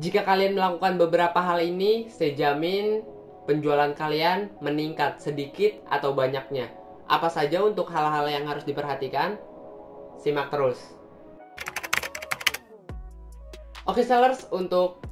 Jika kalian melakukan beberapa hal ini, saya jamin penjualan kalian meningkat sedikit atau banyaknya. Apa saja untuk hal-hal yang harus diperhatikan? Simak terus. Oke sellers, untuk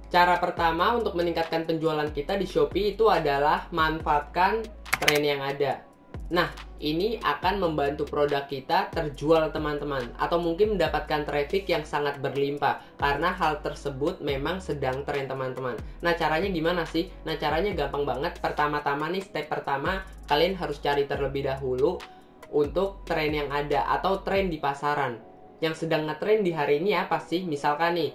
cara pertama untuk meningkatkan penjualan kita di Shopee itu adalah manfaatkan tren yang ada. Nah, ini akan membantu produk kita terjual teman-teman, atau mungkin mendapatkan traffic yang sangat berlimpah karena hal tersebut memang sedang tren teman-teman. Nah, caranya gimana sih? Nah, caranya gampang banget. Pertama-tama nih, step pertama kalian harus cari terlebih dahulu untuk tren yang ada atau tren di pasaran. Yang sedang ngetrend di hari ini apa sih? Misalkan nih,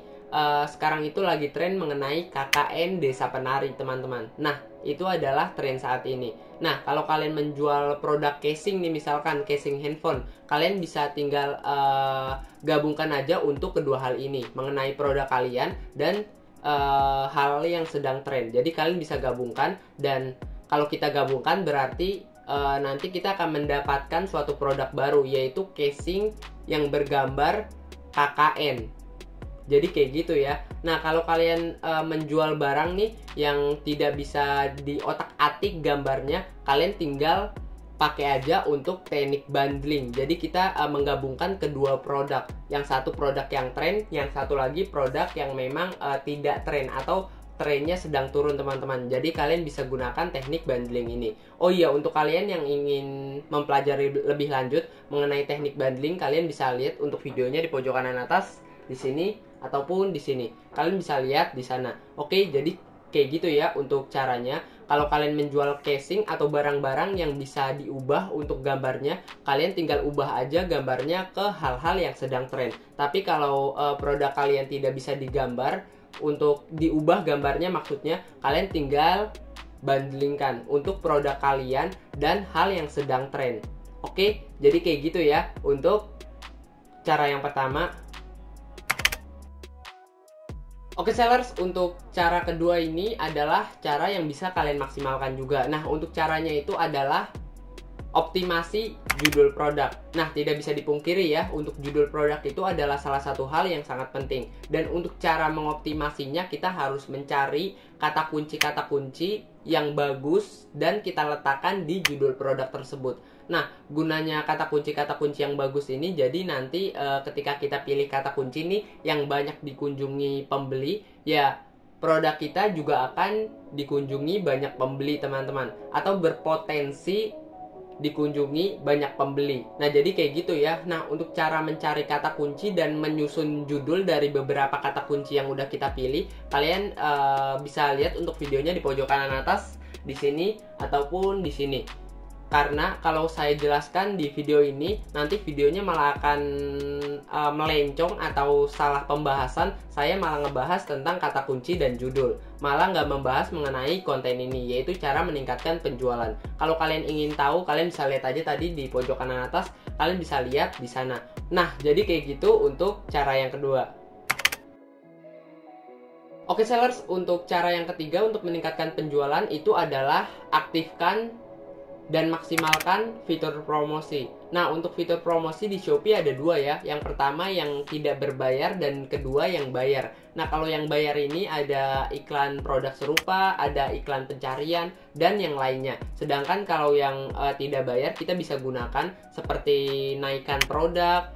sekarang itu lagi tren mengenai KKN Desa Penari teman-teman. Nah, itu adalah tren saat ini. Nah, kalau kalian menjual produk casing nih, misalkan casing handphone, kalian bisa tinggal gabungkan aja untuk kedua hal ini mengenai produk kalian dan hal yang sedang tren. Jadi kalian bisa gabungkan, dan kalau kita gabungkan berarti nanti kita akan mendapatkan suatu produk baru, yaitu casing yang bergambar KKN. Jadi kayak gitu ya. Nah, kalau kalian menjual barang nih yang tidak bisa diotak-atik gambarnya, kalian tinggal pakai aja untuk teknik bundling. Jadi kita menggabungkan kedua produk. Yang satu produk yang tren, yang satu lagi produk yang memang tidak tren atau trennya sedang turun teman-teman. Jadi kalian bisa gunakan teknik bundling ini. Oh iya, untuk kalian yang ingin mempelajari lebih lanjut mengenai teknik bundling, kalian bisa lihat untuk videonya di pojok kanan atas di sini ataupun di sini. Kalian bisa lihat di sana. Oke, jadi kayak gitu ya untuk caranya. Kalau kalian menjual casing atau barang-barang yang bisa diubah untuk gambarnya, kalian tinggal ubah aja gambarnya ke hal-hal yang sedang tren. Tapi kalau produk kalian tidak bisa digambar, untuk diubah gambarnya maksudnya, kalian tinggal bundlingkan untuk produk kalian dan hal yang sedang tren. Oke, jadi kayak gitu ya untuk cara yang pertama. Oke sellers, untuk cara kedua ini adalah cara yang bisa kalian maksimalkan juga. Nah, untuk caranya itu adalah optimasi judul produk. Nah, tidak bisa dipungkiri ya, untuk judul produk itu adalah salah satu hal yang sangat penting. Dan untuk cara mengoptimasinya, kita harus mencari kata kunci yang bagus dan kita letakkan di judul produk tersebut. Nah, gunanya kata kunci yang bagus ini, jadi nanti ketika kita pilih kata kunci nih yang banyak dikunjungi pembeli, ya produk kita juga akan dikunjungi banyak pembeli teman-teman, atau berpotensi dikunjungi banyak pembeli. Nah, jadi kayak gitu ya. Nah, untuk cara mencari kata kunci dan menyusun judul dari beberapa kata kunci yang udah kita pilih, kalian bisa lihat untuk videonya di pojok kanan atas di sini ataupun di sini. Karena kalau saya jelaskan di video ini, nanti videonya malah akan melencong atau salah pembahasan. Saya malah ngebahas tentang kata kunci dan judul, malah nggak membahas mengenai konten ini, yaitu cara meningkatkan penjualan. Kalau kalian ingin tahu, kalian bisa lihat aja tadi di pojok kanan atas, kalian bisa lihat di sana. Nah, jadi kayak gitu untuk cara yang kedua. Oke sellers, untuk cara yang ketiga untuk meningkatkan penjualan itu adalah aktifkan dan maksimalkan fitur promosi. Nah, untuk fitur promosi di Shopee ada dua ya. Yang pertama yang tidak berbayar dan kedua yang bayar. Nah, kalau yang bayar ini ada iklan produk serupa, ada iklan pencarian, dan yang lainnya. Sedangkan kalau yang tidak bayar, kita bisa gunakan seperti naikkan produk,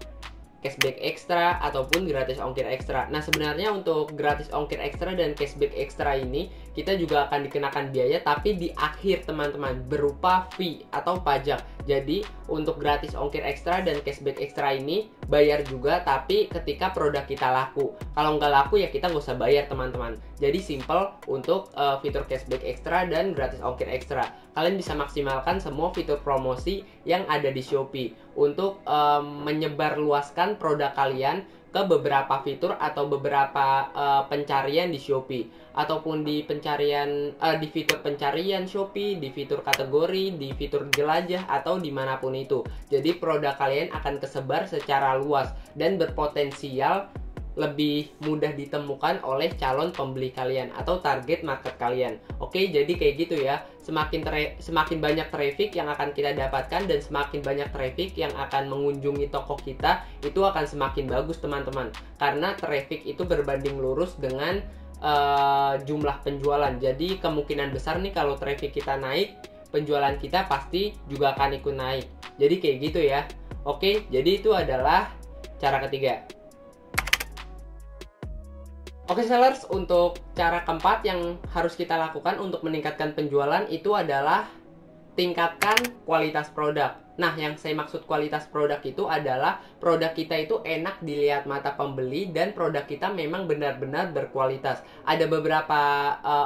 cashback ekstra, ataupun gratis ongkir ekstra. Nah, sebenarnya untuk gratis ongkir ekstra dan cashback ekstra ini kita juga akan dikenakan biaya, tapi di akhir teman-teman, berupa fee atau pajak. Jadi untuk gratis ongkir ekstra dan cashback ekstra ini bayar juga, tapi ketika produk kita laku. Kalau nggak laku ya kita nggak usah bayar teman-teman. Jadi simple untuk fitur cashback ekstra dan gratis ongkir ekstra. Kalian bisa maksimalkan semua fitur promosi yang ada di Shopee untuk menyebarluaskan produk kalian ke beberapa fitur atau beberapa pencarian di Shopee, ataupun di pencarian di fitur pencarian Shopee, di fitur kategori, di fitur jelajah, atau dimanapun itu. Jadi produk kalian akan tersebar secara luas dan berpotensial lebih mudah ditemukan oleh calon pembeli kalian atau target market kalian. Oke, jadi kayak gitu ya. Semakin banyak traffic yang akan kita dapatkan dan semakin banyak traffic yang akan mengunjungi toko kita, itu akan semakin bagus teman-teman. Karena traffic itu berbanding lurus dengan jumlah penjualan. Jadi kemungkinan besar nih kalau traffic kita naik, penjualan kita pasti juga akan ikut naik. Jadi kayak gitu ya. Oke, jadi itu adalah cara ketiga. Oke sellers, untuk cara keempat yang harus kita lakukan untuk meningkatkan penjualan itu adalah tingkatkan kualitas produk. Nah, yang saya maksud kualitas produk itu adalah produk kita itu enak dilihat mata pembeli dan produk kita memang benar-benar berkualitas. Ada beberapa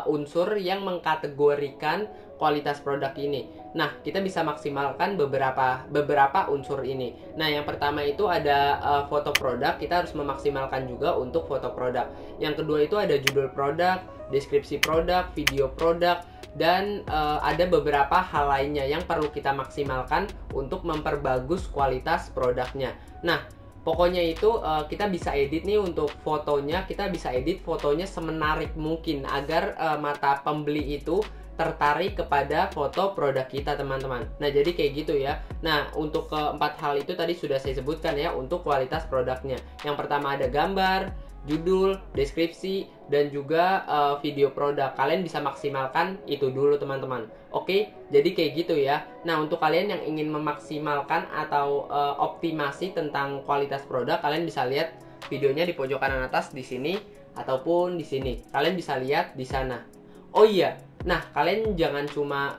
unsur yang mengkategorikan kualitas produk ini. Nah, kita bisa maksimalkan beberapa unsur ini. Nah, yang pertama itu ada foto produk. Kita harus memaksimalkan juga untuk foto produk. Yang kedua itu ada judul produk, deskripsi produk, video produk, dan ada beberapa hal lainnya yang perlu kita maksimalkan untuk memperbagus kualitas produknya. Nah, pokoknya itu kita bisa edit nih untuk fotonya. Kita bisa edit fotonya semenarik mungkin agar mata pembeli itu tertarik kepada foto produk kita teman-teman. Nah, jadi kayak gitu ya. Nah, untuk keempat hal itu tadi sudah saya sebutkan ya untuk kualitas produknya. Yang pertama ada gambar, judul, deskripsi, dan juga video produk. Kalian bisa maksimalkan itu dulu teman-teman. Oke, jadi kayak gitu ya. Nah, untuk kalian yang ingin memaksimalkan atau optimasi tentang kualitas produk, kalian bisa lihat videonya di pojok kanan atas di sini ataupun di sini. Kalian bisa lihat di sana. Oh iya, nah kalian jangan cuma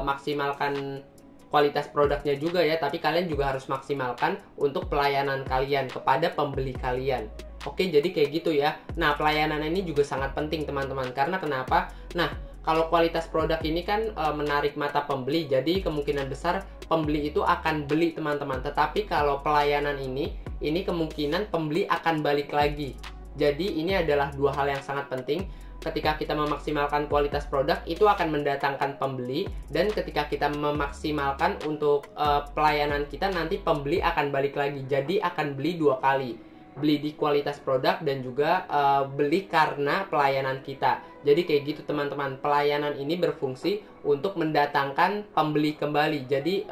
maksimalkan kualitas produknya juga ya, tapi kalian juga harus maksimalkan untuk pelayanan kalian kepada pembeli kalian. Oke, jadi kayak gitu ya. Nah, pelayanan ini juga sangat penting teman-teman. Karena kenapa? Nah, kalau kualitas produk ini kan menarik mata pembeli, jadi kemungkinan besar pembeli itu akan beli teman-teman. Tetapi kalau pelayanan ini kemungkinan pembeli akan balik lagi. Jadi ini adalah dua hal yang sangat penting. Ketika kita memaksimalkan kualitas produk, itu akan mendatangkan pembeli. Dan ketika kita memaksimalkan untuk pelayanan kita, nanti pembeli akan balik lagi. Jadi akan beli dua kali. Beli di kualitas produk dan juga beli karena pelayanan kita. Jadi kayak gitu teman-teman. Pelayanan ini berfungsi untuk mendatangkan pembeli kembali. Jadi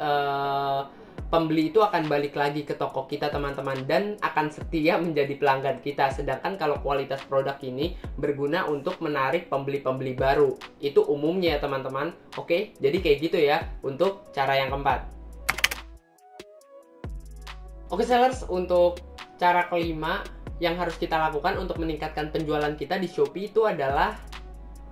pembeli itu akan balik lagi ke toko kita teman-teman dan akan setia menjadi pelanggan kita. Sedangkan kalau kualitas produk ini berguna untuk menarik pembeli-pembeli baru. Itu umumnya teman-teman. Oke, jadi kayak gitu ya untuk cara yang keempat. Oke sellers, untuk cara kelima yang harus kita lakukan untuk meningkatkan penjualan kita di Shopee itu adalah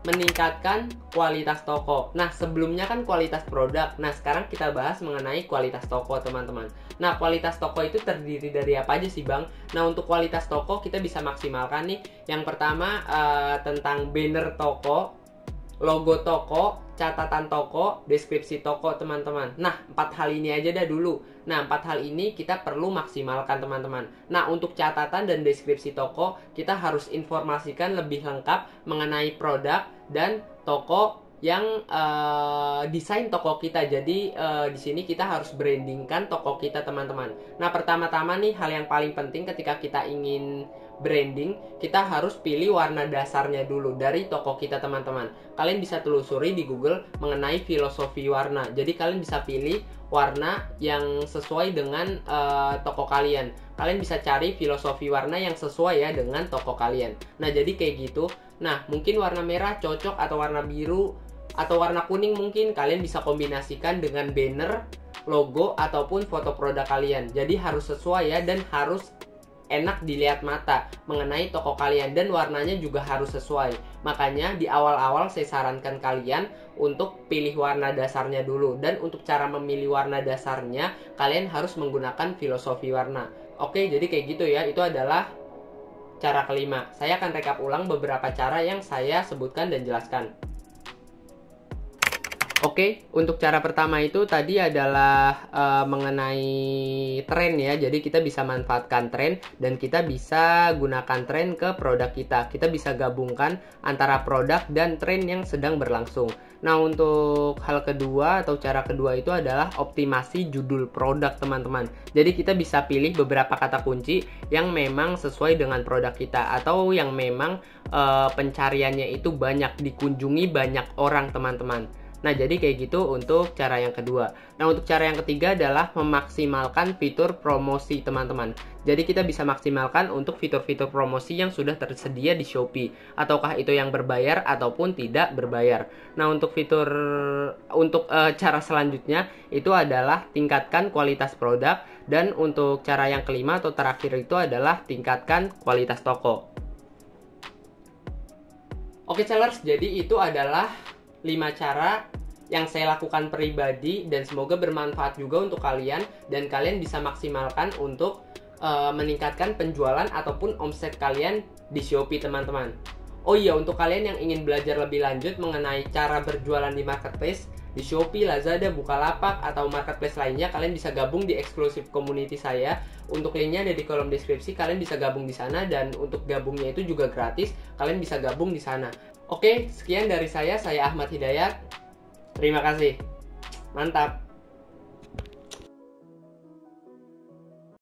meningkatkan kualitas toko. Nah, sebelumnya kan kualitas produk. Nah, sekarang kita bahas mengenai kualitas toko, teman-teman. Nah, kualitas toko itu terdiri dari apa aja sih, Bang? Nah, untuk kualitas toko kita bisa maksimalkan nih. Yang pertama tentang banner toko, logo toko, catatan toko, deskripsi toko, teman-teman. Nah, 4 hal ini aja dah dulu. Nah, 4 hal ini kita perlu maksimalkan, teman-teman. Nah, untuk catatan dan deskripsi toko, kita harus informasikan lebih lengkap mengenai produk dan toko yang desain toko kita. Jadi di sini kita harus brandingkan toko kita, teman-teman. Nah, pertama-tama nih hal yang paling penting ketika kita ingin branding, kita harus pilih warna dasarnya dulu dari toko kita, teman-teman. Kalian bisa telusuri di Google mengenai filosofi warna. Jadi kalian bisa pilih warna yang sesuai dengan toko kalian. Kalian bisa cari filosofi warna yang sesuai ya dengan toko kalian. Nah, jadi kayak gitu. Nah, mungkin warna merah cocok atau warna biru atau warna kuning mungkin kalian bisa kombinasikan dengan banner, logo ataupun foto produk kalian. Jadi harus sesuai ya dan harus enak dilihat mata mengenai toko kalian dan warnanya juga harus sesuai. Makanya di awal-awal saya sarankan kalian untuk pilih warna dasarnya dulu. Dan untuk cara memilih warna dasarnya kalian harus menggunakan filosofi warna. Oke, jadi kayak gitu ya. Itu adalah cara kelima. Saya akan rekap ulang beberapa cara yang saya sebutkan dan jelaskan. Oke, untuk cara pertama itu tadi adalah mengenai tren ya. Jadi kita bisa manfaatkan tren dan kita bisa gunakan tren ke produk kita. Kita bisa gabungkan antara produk dan tren yang sedang berlangsung. Nah, untuk hal kedua atau cara kedua itu adalah optimasi judul produk, teman-teman. Jadi kita bisa pilih beberapa kata kunci yang memang sesuai dengan produk kita atau yang memang pencariannya itu banyak, dikunjungi banyak orang, teman-teman. Nah, jadi kayak gitu untuk cara yang kedua. Nah, untuk cara yang ketiga adalah memaksimalkan fitur promosi, teman-teman. Jadi kita bisa maksimalkan untuk fitur-fitur promosi yang sudah tersedia di Shopee, ataukah itu yang berbayar ataupun tidak berbayar. Nah, untuk cara selanjutnya itu adalah tingkatkan kualitas produk, dan untuk cara yang kelima atau terakhir itu adalah tingkatkan kualitas toko. Oke, sellers, jadi itu adalah 5 cara yang saya lakukan pribadi dan semoga bermanfaat juga untuk kalian dan kalian bisa maksimalkan untuk meningkatkan penjualan ataupun omset kalian di Shopee, teman-teman. Oh iya, untuk kalian yang ingin belajar lebih lanjut mengenai cara berjualan di marketplace di Shopee, Lazada, Bukalapak atau marketplace lainnya, kalian bisa gabung di eksklusif community saya. Untuk linknya ada di kolom deskripsi, kalian bisa gabung di sana dan untuk gabungnya itu juga gratis. Kalian bisa gabung di sana. Oke, sekian dari saya Ahmad Hidayat. Terima kasih. Mantap.